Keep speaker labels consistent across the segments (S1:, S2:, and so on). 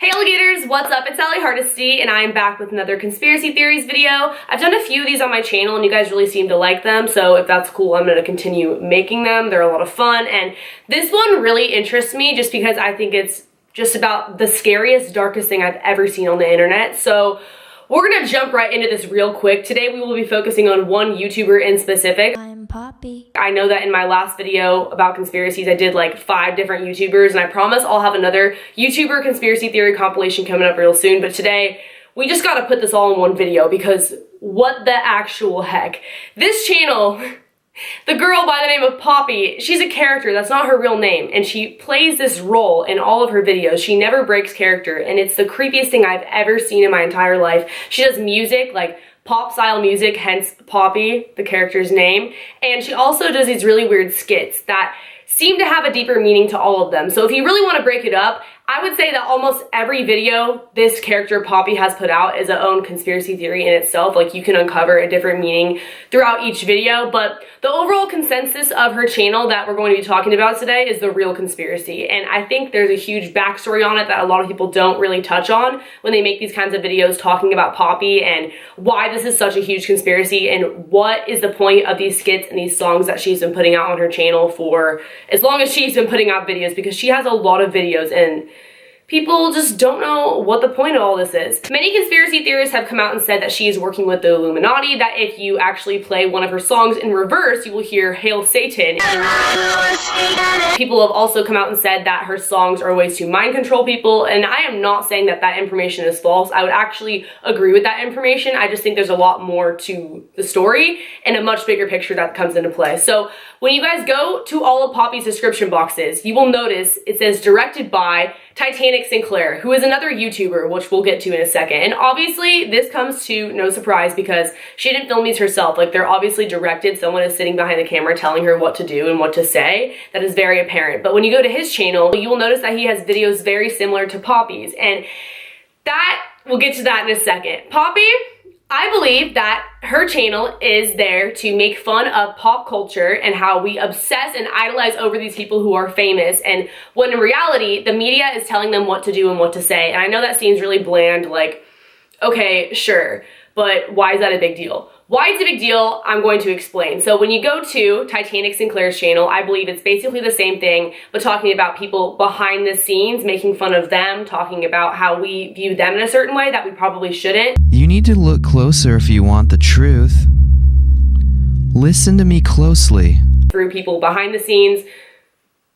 S1: Hey alligators, what's up? It's Hardesty, and I'm back with another conspiracy theories video. I've done a few of these on my channel and you guys really seem to like them, so if that's cool, I'm gonna continue making them. They're a lot of fun, and this one really interests me just because I think it's just about the scariest, darkest thing I've ever seen on the internet. So we're gonna jump right into this real quick. Today we will be focusing on one YouTuber in specific.
S2: I'm Poppy.
S1: I know that in my last video about conspiracies, I did like 5 different YouTubers, and I promise I'll have another YouTuber conspiracy theory compilation coming up real soon, but today we just gotta put this all in one video because what the actual heck? This channel, the girl by the name of Poppy, she's a character, that's not her real name, and she plays this role in all of her videos. She never breaks character, and it's the creepiest thing I've ever seen in my entire life. She does music, like pop style music, hence Poppy, the character's name, and she also does these really weird skits that seem to have a deeper meaning to all of them. So if you really want to break it up, I would say that almost every video this character Poppy has put out is a own conspiracy theory in itself. Like, you can uncover a different meaning throughout each video, but the overall consensus of her channel that we're going to be talking about today is the real conspiracy. And I think there's a huge backstory on it that a lot of people don't really touch on when they make these kinds of videos talking about Poppy and why this is such a huge conspiracy and what is the point of these skits and these songs that she's been putting out on her channel for as long as she's been putting out videos, because she has a lot of videos and people just don't know what the point of all this is. Many conspiracy theorists have come out and said that she is working with the Illuminati, that if you actually play one of her songs in reverse, you will hear Hail Satan. People have also come out and said that her songs are ways to mind control people, and I am not saying that that information is false. I would actually agree with that information. I just think there's a lot more to the story and a much bigger picture that comes into play. So when you guys go to all of Poppy's description boxes, you will notice it says directed by Titanic Sinclair, who is another YouTuber, which we'll get to in a second. And obviously this comes to no surprise because she didn't film these herself. Like, they're obviously directed. Someone is sitting behind the camera telling her what to do and what to say. That is very apparent. But when you go to his channel, you will notice that he has videos very similar to Poppy's, and that, we'll get to that in a second. Poppy, I believe that her channel is there to make fun of pop culture and how we obsess and idolize over these people who are famous, and when in reality, the media is telling them what to do and what to say. And I know that seems really bland, like, okay, sure, but why is that a big deal? Why it's a big deal, I'm going to explain. So when you go to Titanic Sinclair's channel, I believe it's basically the same thing, but talking about people behind the scenes, making fun of them, talking about how we view them in a certain way that we probably shouldn't.
S3: You need to look closer if you want the truth. Listen to me closely.
S1: Through people behind the scenes,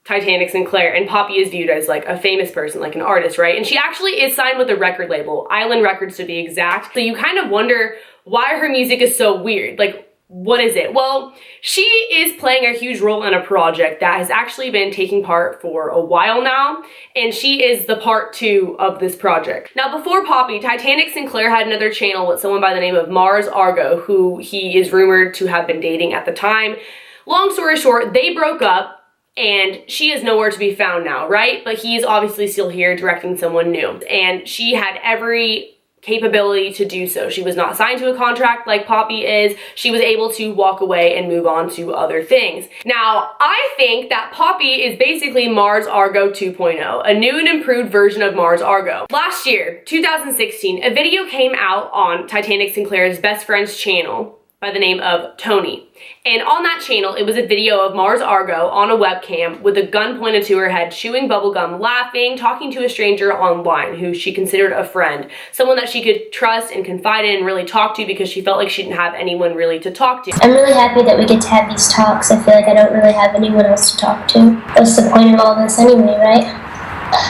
S1: Titanic Sinclair, and Poppy is viewed as like a famous person, like an artist, right? And she actually is signed with a record label, Island Records to be exact. So you kind of wonder why her music is so weird. Like, what is it? Well, she is playing a huge role in a project that has actually been taking part for a while now, and she is the part 2 of this project. Now, before Poppy, Titanic Sinclair had another channel with someone by the name of Mars Argo, who he is rumored to have been dating at the time. Long story short, they broke up, and she is nowhere to be found now, right? But he's obviously still here directing someone new, and she had every capability to do so. She was not signed to a contract like Poppy is. She was able to walk away and move on to other things. Now, I think that Poppy is basically Mars Argo 2.0, a new and improved version of Mars Argo. Last year, 2016, a video came out on Titanic Sinclair's best friend's channel by the name of Tony. And on that channel, it was a video of Mars Argo on a webcam with a gun pointed to her head, chewing bubblegum, laughing, talking to a stranger online who she considered a friend, someone that she could trust and confide in and really talk to because she felt like she didn't have anyone really to talk to.
S2: I'm really happy that we get to have these talks. I feel like I don't really have anyone else to talk to. What's the point of all this anyway, right?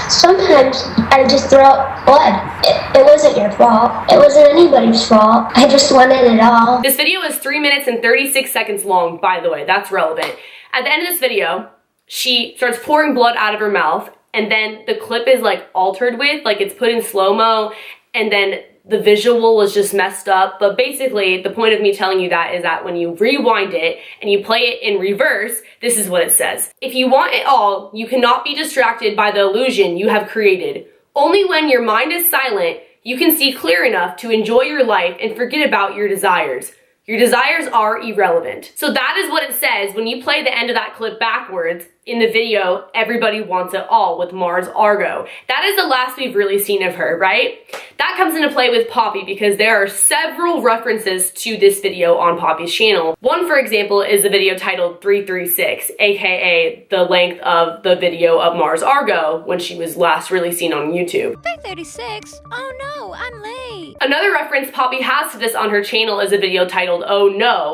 S2: Sometimes I just throw up blood. It wasn't your fault. It wasn't anybody's fault. I just wanted it all.
S1: This video is 3 minutes and 36 seconds long, by the way. That's relevant. At the end of this video, she starts pouring blood out of her mouth, and then the clip is like altered with, like it's put in slow-mo, and then the visual is just messed up. But basically, the point of me telling you that is that when you rewind it and you play it in reverse, this is what it says. If you want it all, you cannot be distracted by the illusion you have created. Only when your mind is silent, you can see clear enough to enjoy your life and forget about your desires. Your desires are irrelevant. So that is what it says when you play the end of that clip backwards in the video, Everybody Wants It All with Mars Argo. That is the last we've really seen of her, right? That comes into play with Poppy because there are several references to this video on Poppy's channel. One, for example, is the video titled 336, aka the length of the video of Mars Argo when she was last really seen on YouTube.
S4: 336? Oh no, I'm late.
S1: Another reference Poppy has to this on her channel is a video titled Oh No.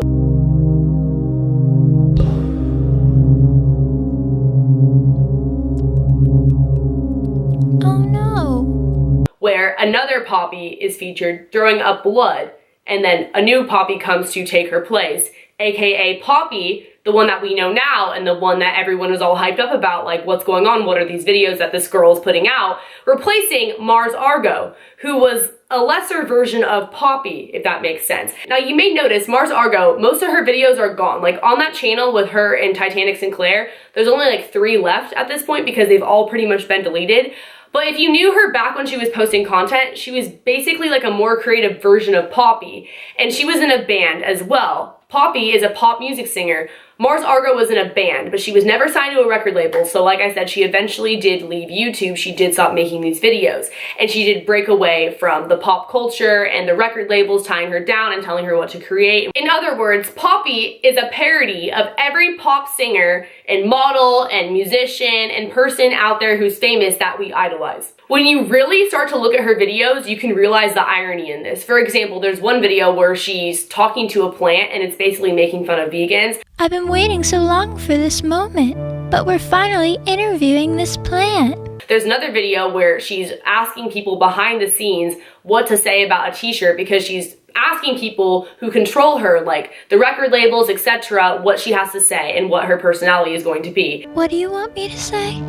S4: Oh no.
S1: Where another Poppy is featured throwing up blood, and then a new Poppy comes to take her place, aka Poppy, the one that we know now and the one that everyone is all hyped up about, like what's going on, what are these videos that this girl is putting out, replacing Mars Argo, who was a lesser version of Poppy, if that makes sense. Now you may notice Mars Argo, most of her videos are gone. Like on that channel with her and Titanic Sinclair, there's only like 3 left at this point because they've all pretty much been deleted. But if you knew her back when she was posting content, she was basically like a more creative version of Poppy. And she was in a band as well. Poppy is a pop music singer. Mars Argo was in a band, but she was never signed to a record label, so like I said, she eventually did leave YouTube. She did stop making these videos, and she did break away from the pop culture and the record labels tying her down and telling her what to create. In other words, Poppy is a parody of every pop singer and model and musician and person out there who's famous that we idolize. When you really start to look at her videos, you can realize the irony in this. For example, there's one video where she's talking to a plant and it's basically making fun of vegans.
S4: I've been waiting so long for this moment, but we're finally interviewing this plant.
S1: There's another video where she's asking people behind the scenes what to say about a t-shirt because she's asking people who control her, like the record labels, etc., what she has to say and what her personality is going to be.
S4: What do you want me to say?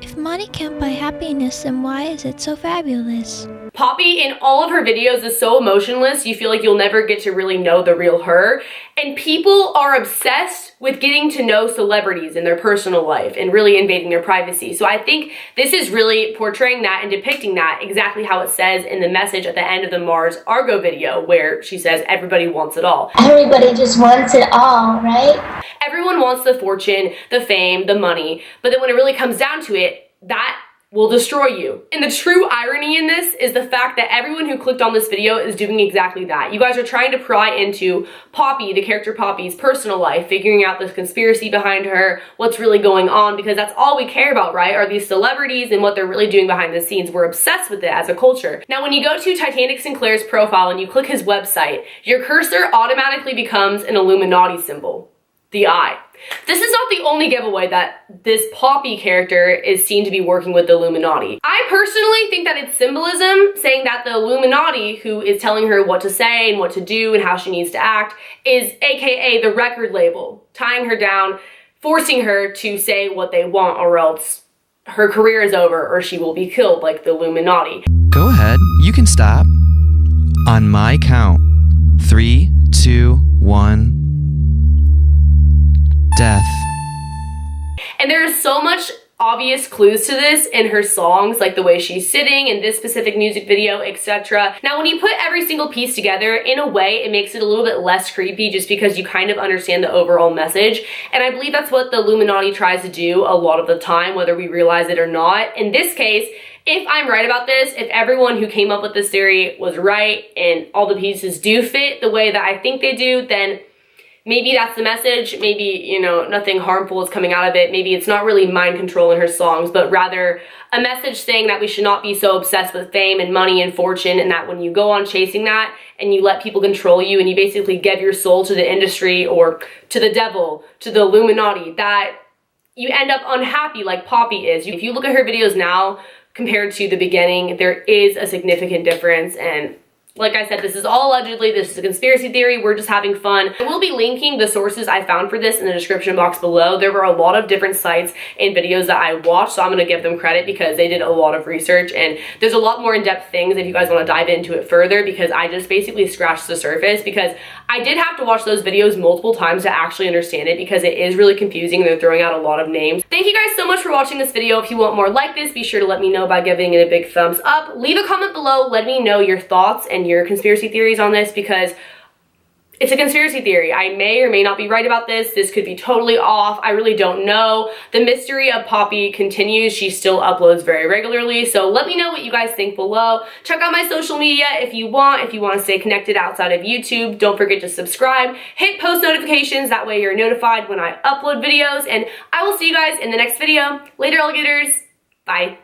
S4: If money can't buy happiness, then why is it so fabulous?
S1: Poppy in all of her videos is so emotionless, you feel like you'll never get to really know the real her. And people are obsessed with getting to know celebrities in their personal life and really invading their privacy. So I think this is really portraying that and depicting that exactly how it says in the message at the end of the Mars Argo video, where she says, everybody wants it all.
S2: Everybody just wants it all, right?
S1: Everyone wants the fortune, the fame, the money, but then when it really comes down to it, that will destroy you. And the true irony in this is the fact that everyone who clicked on this video is doing exactly that. You guys are trying to pry into Poppy, the character Poppy's personal life, figuring out the conspiracy behind her, what's really going on, because that's all we care about, right? Are these celebrities and what they're really doing behind the scenes. We're obsessed with it as a culture. Now, when you go to Titanic Sinclair's profile and you click his website, your cursor automatically becomes an Illuminati symbol, the eye. This is not the only giveaway that this Poppy character is seen to be working with the Illuminati. I personally think that it's symbolism, saying that the Illuminati, who is telling her what to say and what to do and how she needs to act, is aka the record label, tying her down, forcing her to say what they want, or else her career is over or she will be killed like the Illuminati.
S3: Go ahead, you can stop. On my count. 3, 2, 1. Death.
S1: And there is so much obvious clues to this in her songs, like the way she's sitting in this specific music video, etc. Now, when you put every single piece together, in a way, it makes it a little bit less creepy just because you kind of understand the overall message. And I believe that's what the Illuminati tries to do a lot of the time, whether we realize it or not. In this case, if I'm right about this, if everyone who came up with this theory was right and all the pieces do fit the way that I think they do, then maybe that's the message. Maybe, you know, nothing harmful is coming out of it. Maybe it's not really mind control in her songs, but rather a message saying that we should not be so obsessed with fame and money and fortune, and that when you go on chasing that and you let people control you and you basically give your soul to the industry or to the devil, to the Illuminati, that you end up unhappy like Poppy is. If you look at her videos now compared to the beginning, there is a significant difference. And like I said, this is all allegedly, this is a conspiracy theory, we're just having fun. I will be linking the sources I found for this in the description box below. There were a lot of different sites and videos that I watched, so I'm gonna give them credit because they did a lot of research, and there's a lot more in-depth things if you guys wanna dive into it further, because I just basically scratched the surface, because I did have to watch those videos multiple times to actually understand it because it is really confusing. They're throwing out a lot of names. Thank you guys so much for watching this video. If you want more like this, be sure to let me know by giving it a big thumbs up. Leave a comment below. Let me know your thoughts and your conspiracy theories on this because it's a conspiracy theory. I may or may not be right about this. This could be totally off. I really don't know. The mystery of Poppy continues. She still uploads very regularly. So let me know what you guys think below. Check out my social media if you want. If you want to stay connected outside of YouTube, don't forget to subscribe. Hit post notifications. That way you're notified when I upload videos. And I will see you guys in the next video. Later, alligators. Bye.